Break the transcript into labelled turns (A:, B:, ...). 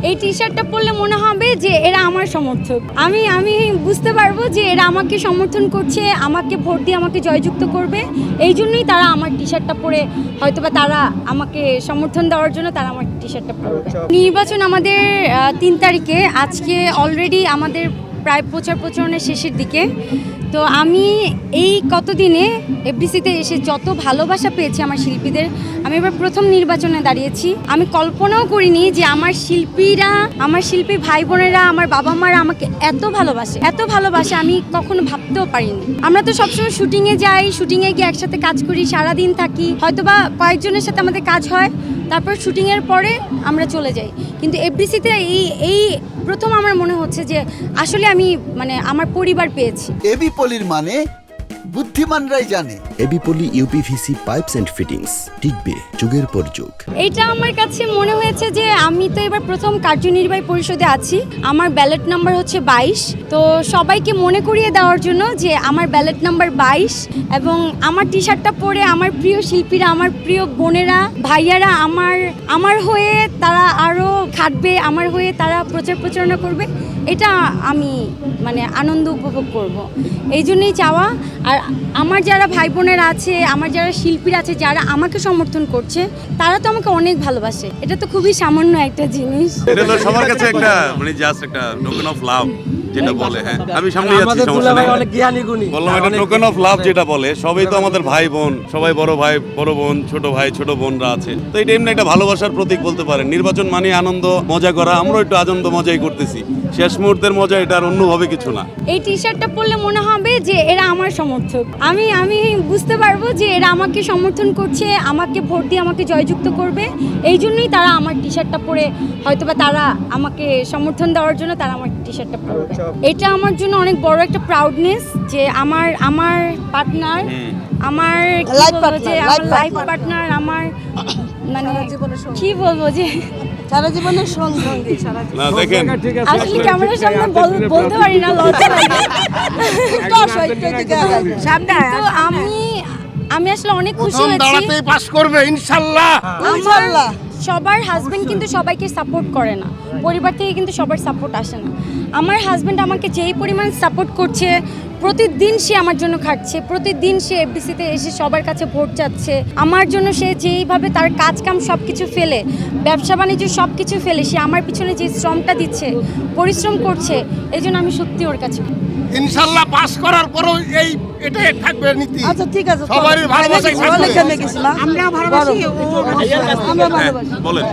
A: এই টি শার্টটা পরলে মনে হবে যে এরা আমার সমর্থক। আমি বুঝতে পারবো যে এরা আমাকে সমর্থন করছে, আমাকে ভোট দিয়ে আমাকে জয়যুক্ত করবে। এই জন্যই তারা আমার টি শার্টটা পরে, হয়তোবা তারা আমাকে সমর্থন দেওয়ার জন্য তারা আমার টি শার্টটা পরবে। নির্বাচন আমাদের 3 তারিখে, আজকে অলরেডি আমাদের প্রায় প্রচারণের শেষের দিকে। তো আমি এই কতদিনে এফডিসিতে এসে যত ভালোবাসা পেয়েছি আমার শিল্পীদের, আমি এবার প্রথম নির্বাচনে দাঁড়িয়েছি। আমি কল্পনাও করিনি যে আমার শিল্পী ভাই বোনেরা, আমার বাবা মারা আমাকে এত ভালোবাসে আমি কখনো ভাবতেও পারিনি। আমরা তো সবসময় শুটিংয়ে যাই, শুটিংয়ে গিয়ে একসাথে কাজ করি, সারাদিন থাকি, হয়তোবা কয়েকজনের সাথে আমাদের কাজ হয়, তারপর শুটিংয়ের পরে আমরা চলে যাই। কিন্তু এফডিসিতে এই প্রথম আমার মনে হচ্ছে যে আসলে আমি আমার পরিবার পেয়েছি।
B: এবি পলির মানে বুদ্ধিমানরাই জানে।
C: AB poly UPVC pipes and fittings, টিকবে যুগের পর যুগ।
A: এইটা আমার কাছে মনে হয়েছে যে আমি তো এবার প্রথম কার্যনির্বাহী পরিষদে আছি, আমার ব্যালট নাম্বার হচ্ছে 22। তো সবাইকে মনে করিয়ে দেওয়ার জন্য যে আমার ব্যালট নাম্বার 22, এবং আমার টি শার্টটা পরে আমার প্রিয় শিল্পীরা, আমার প্রিয় বোনেরা ভাইয়ারা আমার হয়ে তারা আরও খাটবে, আমার হয়ে তারা প্রচারণা করবে। এটা আমি আনন্দ উপভোগ করব, এই জন্যই চাওয়া। আর আমার যারা ভাই বোনেরা আছে, আমার যারা শিল্পীরা আছে, যারা আমাকে সমর্থন করছে, তারা তো আমাকে অনেক ভালোবাসে। এটা তো খুবই সামান্য একটা জিনিস।
D: এটা তো সবার কাছে একটা জাস্ট একটা টোকেন অফ লাভ যেটা বলে। হ্যাঁ, আমি সামনে যাচ্ছি, সমস্যা নেই। বললাম একটা টোকেন অফ লাভ যেটা বলে, সবাই তো আমাদের ভাই বোন, সবাই বড় ভাই বড় বোন, ছোট ভাই ছোট বোনরা আছে। তো এটা এমনি একটা ভালোবাসার প্রতীক বলতে পারেন। নির্বাচন মানে আনন্দ মজা করা, আমরাও একটু আনন্দ মজাই করতেছি। শেষ মুহূর্তের মজা, এটা আর অন্যভাবে কিছু না।
A: এই টি শার্টটা পরলে মনে হবে যে এরা আমার সমর্থক। আমি বুঝতে পারবো যে এরা আমাকে সমর্থন করছে, আমাকে ভোট দিয়ে আমাকে জয়যুক্ত করবে। এই জন্যই তারা আমার টি শার্টটা পরে, হয়তোবা তারা আমাকে সমর্থন দেওয়ার জন্য তারা আমার টি শার্টটা পরবে। এটা আমার জন্য অনেক বড় একটা প্রাউডনেস যে আমার পার্টনার, আমার লাইফ পার্টনার, আমার কি বলবো যে
E: সারা জীবনের সঙ্গী।
D: না দেখেন,
A: আসলে ক্যামেরার সামনে বলতে পারি না, লজ্জা লাগে। তো আমি আসলে অনেক খুশি হয়েছি।
F: পাস করবে ইনশাআল্লাহ।
A: সবার হাজবেন্ড কিন্তু সবাইকে সাপোর্ট করে না, পরিবার থেকে কিন্তু সবার সাপোর্ট আসে না। আমার হাজবেন্ড আমাকে যেই পরিমাণ সাপোর্ট করছে, প্রতিদিন সে আমার জন্য খাটছে, প্রতিদিন সে এফডিসিতে এসে সবার কাছে ভোট চাচ্ছে আমার জন্য। সে যেইভাবে তার কাজ কাম সব কিছু ফেলে, ব্যবসা বাণিজ্য সব কিছু ফেলে সে আমার পিছনে যে শ্রমটা দিচ্ছে, পরিশ্রম করছে, এই জন্য আমি সত্যি ওর কাছে।
F: ইনশাআল্লাহ পাস করার পরও এটাই থাকবে নীতি।
E: আচ্ছা ঠিক আছে,
F: সবারই ভালোবাসা থাকবে।
E: আমরা ভালোবাসি,
D: বলেন।